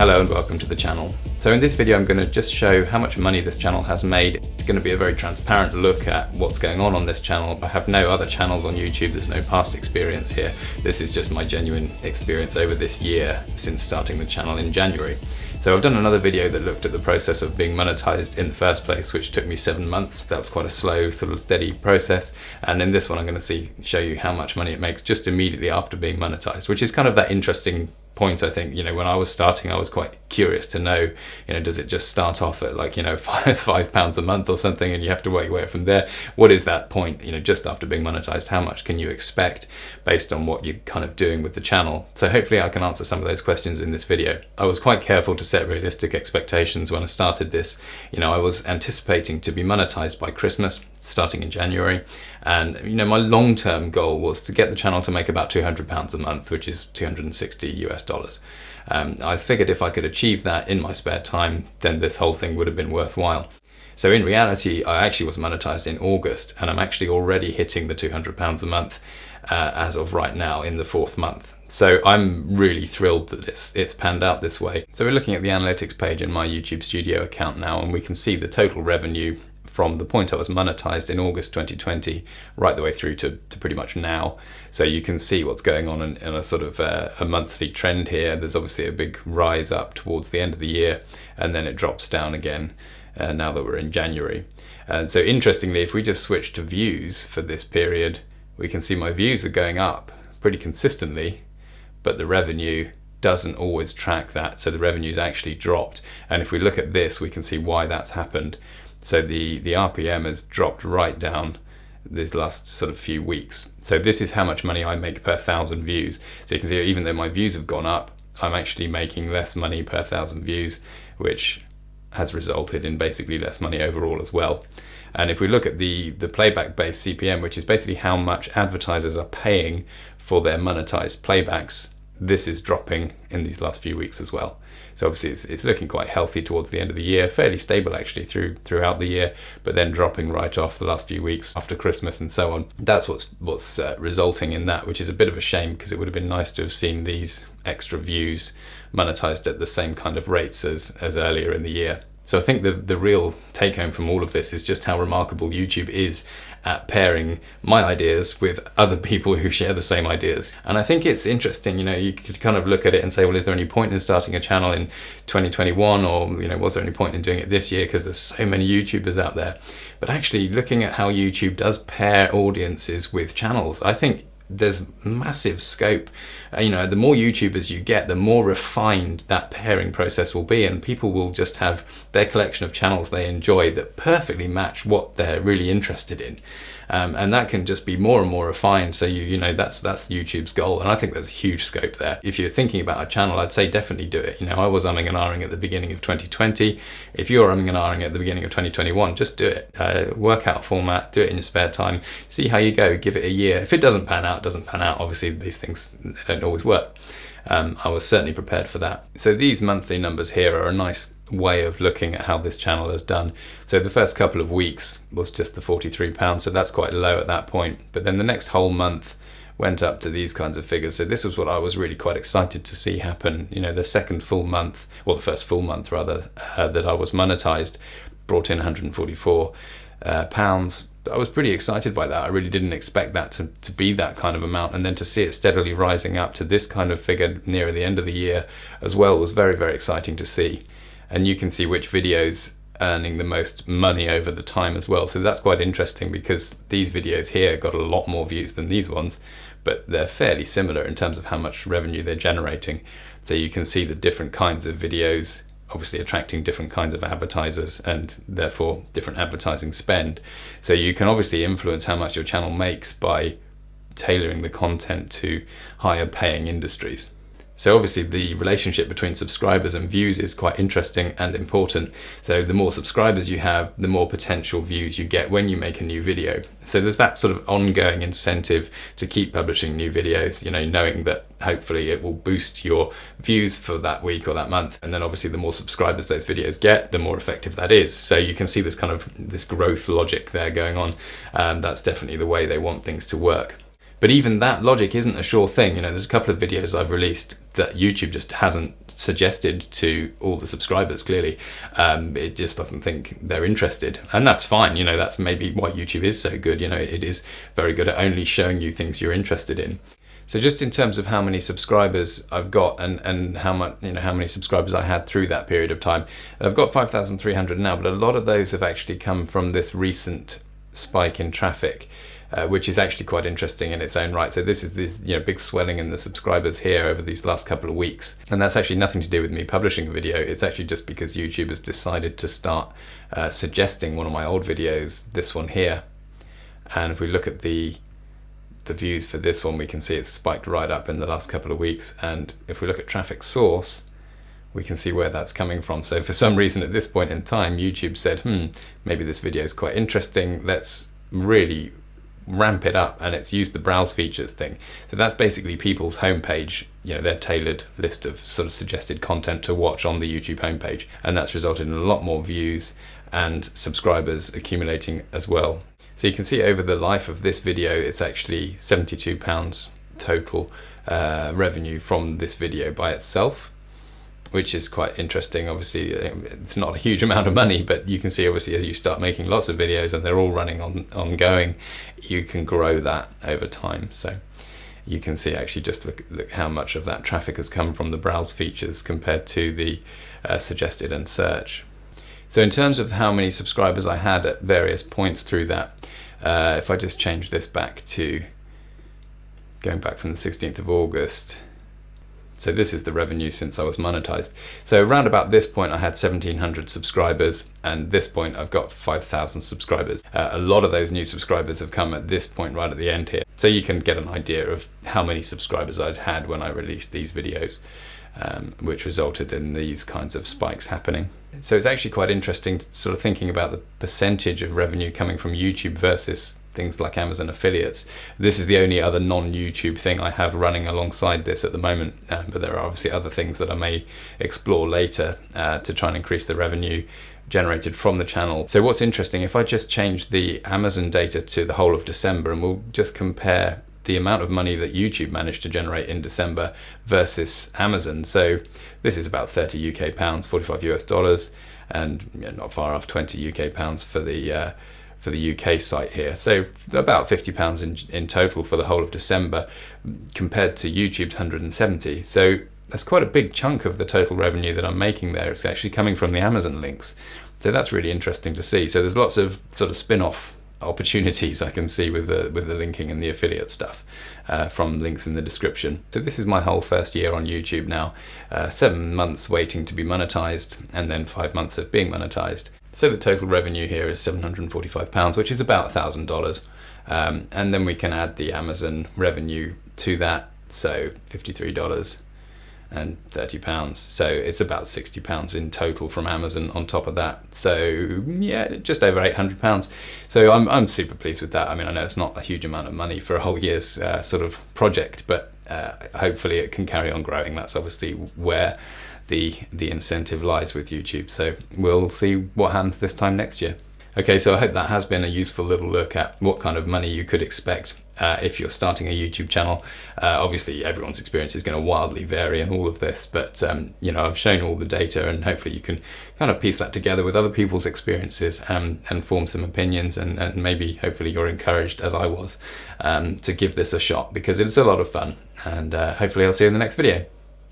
Hello and welcome to the channel. So in this video I'm going to just show how much money this channel has made. It's going to be a very transparent look at what's going on this channel. I have no other channels on YouTube, there's no past experience here. This is just my genuine experience over this year since starting the channel in January. So I've done another video that looked at the process of being monetized in the first place, which took me 7 months. That was quite a slow, sort of steady process. And in this one I'm going to show you how much money it makes just immediately after being monetized, which is kind of that interesting point. I think, when I was starting, I was quite curious to know, does it just start off at like, £5 a month or something and you have to work your way from there? What is that point, just after being monetized? How much can you expect based on what you're kind of doing with the channel? So hopefully I can answer some of those questions in this video. I was quite careful to set realistic expectations when I started this. I was anticipating to be monetized by Christmas, starting in January. And, my long-term goal was to get the channel to make about £200 a month, which is $260 US. I figured if I could achieve that in my spare time, then this whole thing would have been worthwhile. So in reality, I actually was monetized in August, and I'm actually already hitting the £200 a month as of right now in the 4th month. So I'm really thrilled that it's panned out this way. So we're looking at the analytics page in my YouTube Studio account now, and we can see the total revenue from the point I was monetized in August 2020 right the way through to pretty much now. So you can see what's going on in a sort of a monthly trend here. There's obviously a big rise up towards the end of the year, and then it drops down again now that we're in January. And so interestingly, if we just switch to views for this period, we can see my views are going up pretty consistently, but the revenue doesn't always track that. So the revenue's actually dropped. And if we look at this, we can see why that's happened. So the RPM has dropped right down these last sort of few weeks. So this is how much money I make per 1,000 views. So you can see even though my views have gone up, I'm actually making less money per 1,000 views, which has resulted in basically less money overall as well. And if we look at the playback based CPM, which is basically how much advertisers are paying for their monetized playbacks, this is dropping in these last few weeks as well. So obviously it's looking quite healthy towards the end of the year, fairly stable actually throughout the year, but then dropping right off the last few weeks after Christmas and so on. That's what's resulting in that, which is a bit of a shame because it would have been nice to have seen these extra views monetized at the same kind of rates as earlier in the year. So I think the real take home from all of this is just how remarkable YouTube is at pairing my ideas with other people who share the same ideas. And I think it's interesting, you could kind of look at it and say, well, is there any point in starting a channel in 2021, or, was there any point in doing it this year because there's so many YouTubers out there? But actually looking at how YouTube does pair audiences with channels, I think there's massive scope. The more YouTubers you get, the more refined that pairing process will be, and people will just have their collection of channels they enjoy that perfectly match what they're really interested in. And that can just be more and more refined. So that's YouTube's goal, and I think there's huge scope there. If you're thinking about a channel, I'd say definitely do it. I was umming and ahhing at the beginning of 2020. If you're umming and ahhing at the beginning of 2021, just do it. Work out format, do it in your spare time, see how you go, give it a year. If it doesn't pan out, it doesn't pan out. Obviously these things, they don't always work. I was certainly prepared for that. So these monthly numbers here are a nice way of looking at how this channel has done. So the first couple of weeks was just the £43, so that's quite low at that point. But then the next whole month went up to these kinds of figures. So this was what I was really quite excited to see happen. The second full month, well, the first full month rather, that I was monetized brought in £144. I was pretty excited by that. I really didn't expect that to be that kind of amount, and then to see it steadily rising up to this kind of figure near the end of the year as well was very, very exciting to see. And you can see which videos earning the most money over the time as well. So that's quite interesting because these videos here got a lot more views than these ones, but they're fairly similar in terms of how much revenue they're generating. So you can see the different kinds of videos obviously attracting different kinds of advertisers and therefore different advertising spend. So you can obviously influence how much your channel makes by tailoring the content to higher paying industries. So obviously the relationship between subscribers and views is quite interesting and important. So the more subscribers you have, the more potential views you get when you make a new video. So there's that sort of ongoing incentive to keep publishing new videos, knowing that hopefully it will boost your views for that week or that month. And then obviously the more subscribers those videos get, the more effective that is. So you can see this kind of this growth logic there going on. That's definitely the way they want things to work. But even that logic isn't a sure thing. There's a couple of videos I've released that YouTube just hasn't suggested to all the subscribers, clearly. It just doesn't think they're interested. And that's fine. That's maybe why YouTube is so good. It is very good at only showing you things you're interested in. So just in terms of how many subscribers I've got and how much, how many subscribers I had through that period of time, I've got 5,300 now, but a lot of those have actually come from this recent spike in traffic, which is actually quite interesting in its own right. So this is this big swelling in the subscribers here over these last couple of weeks, and that's actually nothing to do with me publishing a video. It's actually just because YouTube has decided to start suggesting one of my old videos, this one here. And if we look at the views for this one, we can see it's spiked right up in the last couple of weeks. And if we look at traffic source, we can see where that's coming from. So for some reason at this point in time, YouTube said, maybe this video is quite interesting, let's really ramp it up, and it's used the browse features thing. So that's basically people's homepage, their tailored list of sort of suggested content to watch on the YouTube homepage, and that's resulted in a lot more views and subscribers accumulating as well. So you can see over the life of this video, it's actually £72 total revenue from this video by itself, which is quite interesting. Obviously, it's not a huge amount of money, but you can see obviously as you start making lots of videos and they're all running ongoing, you can grow that over time. So you can see actually just look how much of that traffic has come from the browse features compared to the suggested and search. So in terms of how many subscribers I had at various points through that, if I just change this back to going back from the 16th of August, so this is the revenue since I was monetized. So around about this point I had 1,700 subscribers, and this point I've got 5,000 subscribers. A lot of those new subscribers have come at this point right at the end here. So you can get an idea of how many subscribers I'd had when I released these videos, which resulted in these kinds of spikes happening. So it's actually quite interesting sort of thinking about the percentage of revenue coming from YouTube versus things like Amazon affiliates. This is the only other non-YouTube thing I have running alongside this at the moment, but there are obviously other things that I may explore later to try and increase the revenue generated from the channel. So what's interesting, if I just change the Amazon data to the whole of December, and we'll just compare the amount of money that YouTube managed to generate in December versus Amazon. So this is about 30 UK pounds, 45 US dollars, and not far off 20 UK pounds for the UK site here. So about £50 in total for the whole of December, compared to YouTube's 170. So that's quite a big chunk of the total revenue that I'm making there. It's actually coming from the Amazon links. So that's really interesting to see. So there's lots of sort of spin-off opportunities I can see with the linking and the affiliate stuff from links in the description. So this is my whole first year on YouTube now, 7 months waiting to be monetized, and then 5 months of being monetized. So the total revenue here is £745, which is about $1,000. And then we can add the Amazon revenue to that, so $53 and £30. So it's about £60 in total from Amazon on top of that. So yeah, just over £800. So I'm super pleased with that. I mean, I know it's not a huge amount of money for a whole year's sort of project, but hopefully it can carry on growing. That's obviously where the incentive lies with YouTube. So we'll see what happens this time next year. Okay, so I hope that has been a useful little look at what kind of money you could expect if you're starting a YouTube channel. Obviously everyone's experience is going to wildly vary in all of this, but I've shown all the data, and hopefully you can kind of piece that together with other people's experiences and form some opinions, and maybe hopefully you're encouraged, as I was, to give this a shot, because it's a lot of fun. And hopefully I'll see you in the next video.